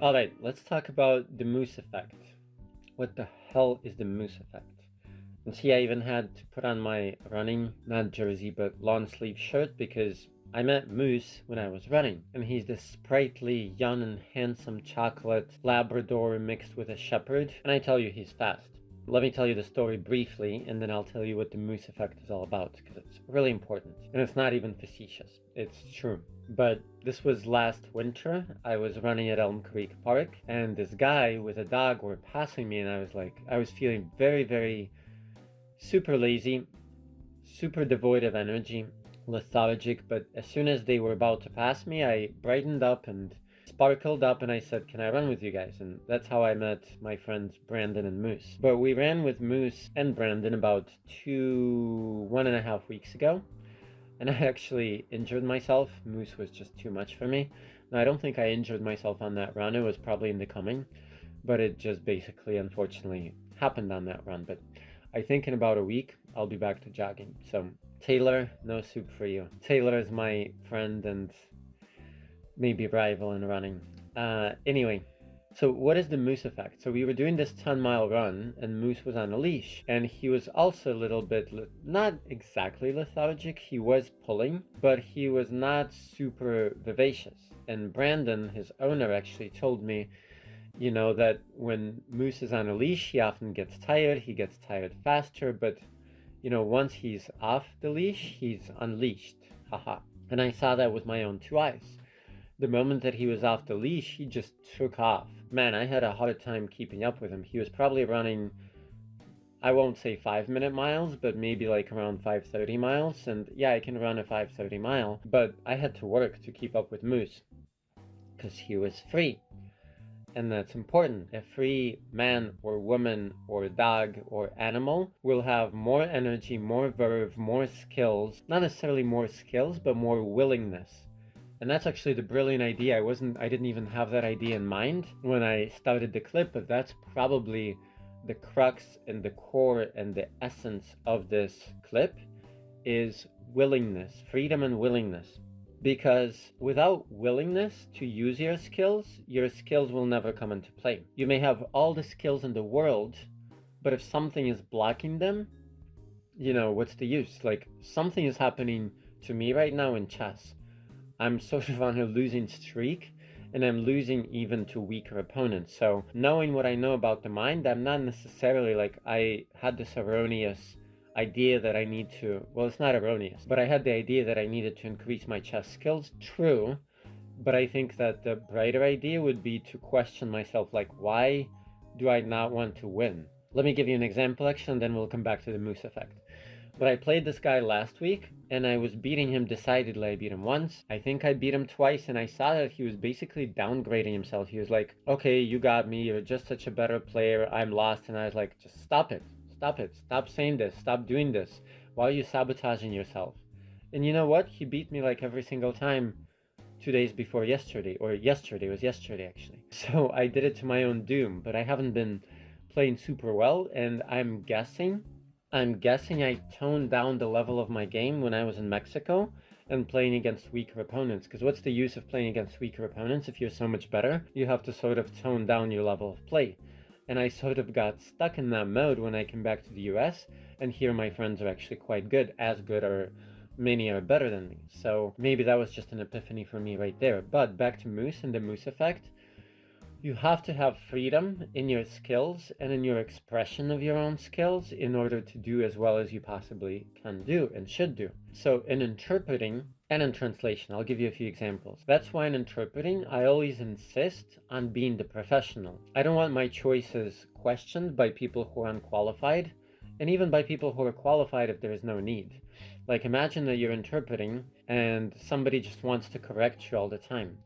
Alright, let's talk about the moose effect. What the hell is the moose effect? And see, I even had to put on my running, not jersey, but long sleeve shirt because I met Moose when I was running. And he's this sprightly, young and handsome chocolate Labrador mixed with a shepherd. And I tell you, he's fast. Let me tell you the story briefly, and then I'll tell you what the moose effect is all about, because it's really important. And it's not even facetious, it's true. But this was last winter. I was running at Elm Creek Park, and this guy with a dog were passing me, and I was feeling very, very super lazy, super devoid of energy, lethargic. But as soon as they were about to pass me, I brightened up and sparkled up, and I said, can I run with you guys? And that's how I met my friends Brandon and Moose. But we ran with Moose and Brandon about 1.5 weeks ago, and I actually injured myself. Moose was just too much for me. Now, I don't think I injured myself on that run. It was probably in the coming, but it just basically, unfortunately, happened on that run. But I think in about a week, I'll be back to jogging. So, Taylor, no soup for you. Taylor is my friend and maybe rival in running. Anyway, so what is the moose effect? So we were doing this 10-mile run, and Moose was on a leash, and he was also a little bit, not exactly lethargic, he was pulling, but he was not super vivacious. And Brandon, his owner, actually told me, you know, that when Moose is on a leash, he often gets tired faster, but, you know, once he's off the leash, he's unleashed. Haha. And I saw that with my own two eyes. The moment that he was off the leash, he just took off. Man, I had a hard time keeping up with him. He was probably running, I won't say 5-minute miles, but maybe like around 5:30 miles. And yeah, I can run a 5:30 mile, but I had to work to keep up with Moose because he was free. And that's important. A free man or woman or dog or animal will have more energy, more verve, more skills. Not necessarily more skills, but more willingness. And that's actually the brilliant idea. I didn't even have that idea in mind when I started the clip, but that's probably the crux and the core and the essence of this clip is willingness, freedom and willingness. Because without willingness to use your skills will never come into play. You may have all the skills in the world, but if something is blocking them, you know, what's the use? Like, something is happening to me right now in chess. I'm sort of on a losing streak, and I'm losing even to weaker opponents. So knowing what I know about the mind, I'm not necessarily like, I had this erroneous idea that I need to, well, it's not erroneous, but I had the idea that I needed to increase my chess skills. True, but I think that the brighter idea would be to question myself, like, why do I not want to win? Let me give you an example, actually, and then we'll come back to the moose effect. But I played this guy last week, and I was beating him decidedly. I beat him once. I think I beat him twice, and I saw that he was basically downgrading himself. He was like, okay, you got me. You're just such a better player. I'm lost. And I was like, just stop it. Stop it. Stop saying this. Stop doing this. Why are you sabotaging yourself? And you know what? He beat me like every single time 2 days before yesterday, or yesterday. It was yesterday, actually. So I did it to my own doom, but I haven't been playing super well, and I'm guessing I toned down the level of my game when I was in Mexico and playing against weaker opponents. Because what's the use of playing against weaker opponents if you're so much better? You have to sort of tone down your level of play. And I sort of got stuck in that mode when I came back to the US, and here my friends are actually quite good, as good, or many are better than me. So maybe that was just an epiphany for me right there. But back to Moose and the Moose effect. You have to have freedom in your skills and in your expression of your own skills in order to do as well as you possibly can do and should do. So in interpreting and in translation, I'll give you a few examples. That's why in interpreting, I always insist on being the professional. I don't want my choices questioned by people who are unqualified, and even by people who are qualified if there is no need. Like, imagine that you're interpreting and somebody just wants to correct you all the time.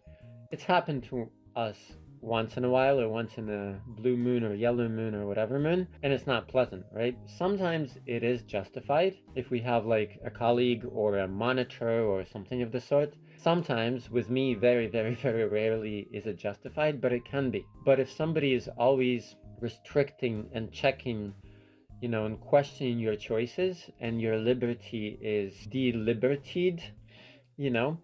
It's happened to us once in a while, or once in a blue moon or yellow moon or whatever moon, and it's not pleasant, right? Sometimes it is justified if we have like a colleague or a monitor or something of the sort. Sometimes, with me, very, very, very rarely is it justified, but it can be. But if somebody is always restricting and checking, you know, and questioning your choices, and your liberty is deliberated, you know,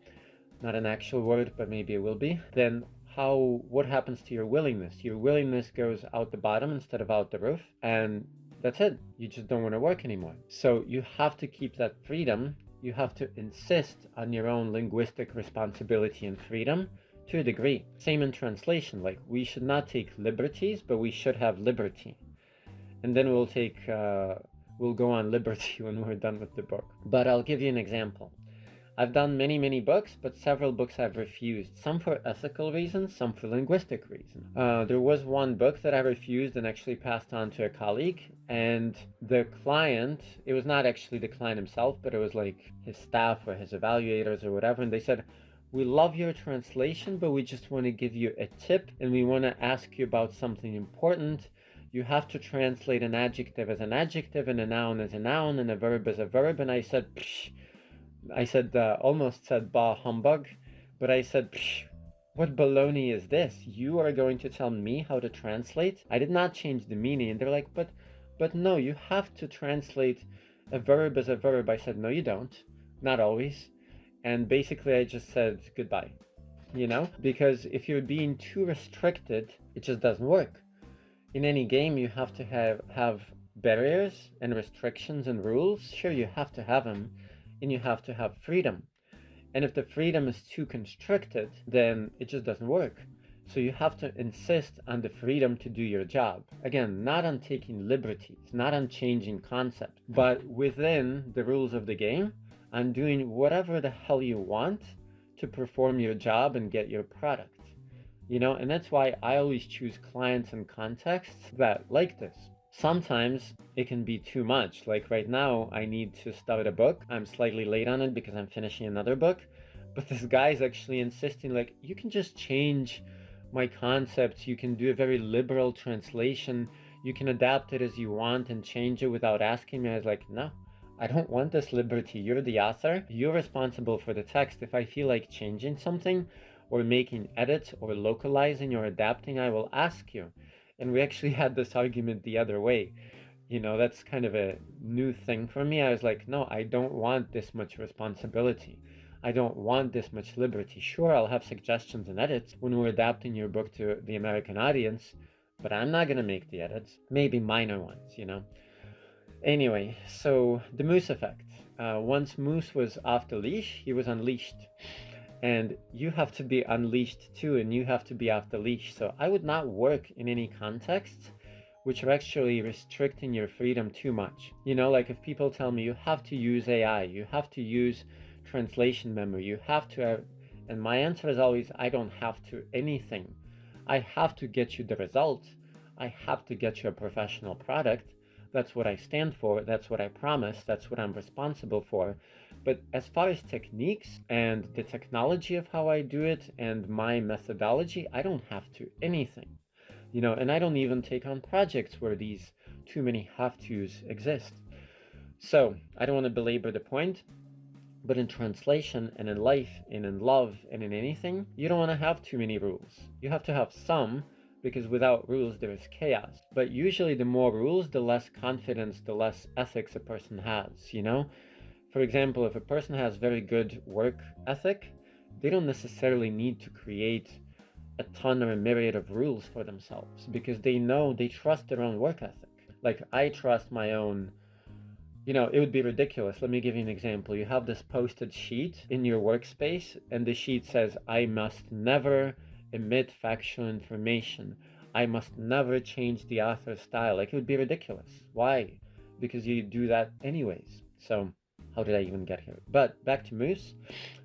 not an actual word, but maybe it will be, then what happens to your willingness? Your willingness goes out the bottom instead of out the roof, and that's it. You just don't want to work anymore. So you have to keep that freedom. You have to insist on your own linguistic responsibility and freedom to a degree. Same in translation. Like, we should not take liberties, but we should have liberty. And then we'll go on liberty when we're done with the book. But I'll give you an example. I've done many books, but several books I've refused. Some for ethical reasons, some for linguistic reasons. There was one book that I refused and actually passed on to a colleague. And the client, it was not actually the client himself, but it was like his staff or his evaluators or whatever. And they said, we love your translation, but we just want to give you a tip and we want to ask you about something important. You have to translate an adjective as an adjective and a noun as a noun and a verb as a verb. And I said, psh. Almost said bah humbug, but I said, psh, what baloney is this? You are going to tell me how to translate? I did not change the meaning. And they're like, but no, you have to translate a verb as a verb. I said, no, you don't. Not always. And basically I just said goodbye, because if you're being too restricted, it just doesn't work. In any game, you have to have barriers and restrictions and rules. Sure, you have to have them. And you have to have freedom. And if the freedom is too constricted, then it just doesn't work. So you have to insist on the freedom to do your job. Again, not on taking liberties, not on changing concepts, but within the rules of the game, on doing whatever the hell you want to perform your job and get your product. And that's why I always choose clients and contexts that like this. Sometimes it can be too much. Like right now, I need to start a book. I'm slightly late on it because I'm finishing another book. But this guy's actually insisting, like, you can just change my concepts. You can do a very liberal translation. You can adapt it as you want and change it without asking me. I was like, no, I don't want this liberty. You're the author. You're responsible for the text. If I feel like changing something or making edits or localizing or adapting, I will ask you. And we actually had this argument the other way. That's kind of a new thing for me. I was like, no, I don't want this much responsibility. I don't want this much liberty. Sure, I'll have suggestions and edits when we're adapting your book to the American audience, but I'm not going to make the edits. Maybe minor ones, Anyway, so the Moose effect. Once Moose was off the leash, he was unleashed. And you have to be unleashed too, and you have to be off the leash. So I would not work in any contexts which are actually restricting your freedom too much. Like if people tell me you have to use AI, you have to use translation memory, you have to have, and my answer is always, I don't have to anything. I have to get you the result. I have to get you a professional product. That's what I stand for. That's what I promise. That's what I'm responsible for. But as far as techniques and the technology of how I do it and my methodology, I don't have to anything, and I don't even take on projects where these too many have-tos exist. So I don't want to belabor the point, but in translation and in life and in love and in anything, you don't want to have too many rules. You have to have some, because without rules there is chaos. But usually the more rules, the less confidence, the less ethics a person has, For example, if a person has very good work ethic, they don't necessarily need to create a ton or a myriad of rules for themselves because they trust their own work ethic. Like I trust my own, it would be ridiculous. Let me give you an example. You have this posted sheet in your workspace and the sheet says, I must never omit factual information. I must never change the author's style. Like it would be ridiculous. Why? Because you do that anyways. So how did I even get here? But back to Moose.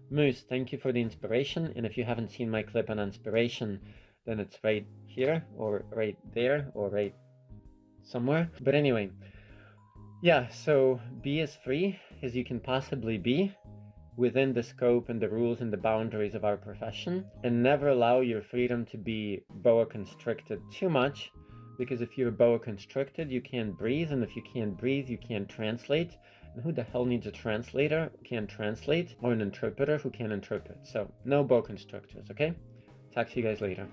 Moose, thank you for the inspiration. And if you haven't seen my clip on inspiration, then it's right here or right there or right somewhere. But anyway, yeah, so be as free as you can possibly be within the scope and the rules and the boundaries of our profession, and never allow your freedom to be boa constricted too much, because if you're boa constricted, you can't breathe, and if you can't breathe, you can't translate. And who the hell needs a translator who can translate, or an interpreter who can interpret? So no boa constrictors, okay? Talk to you guys later.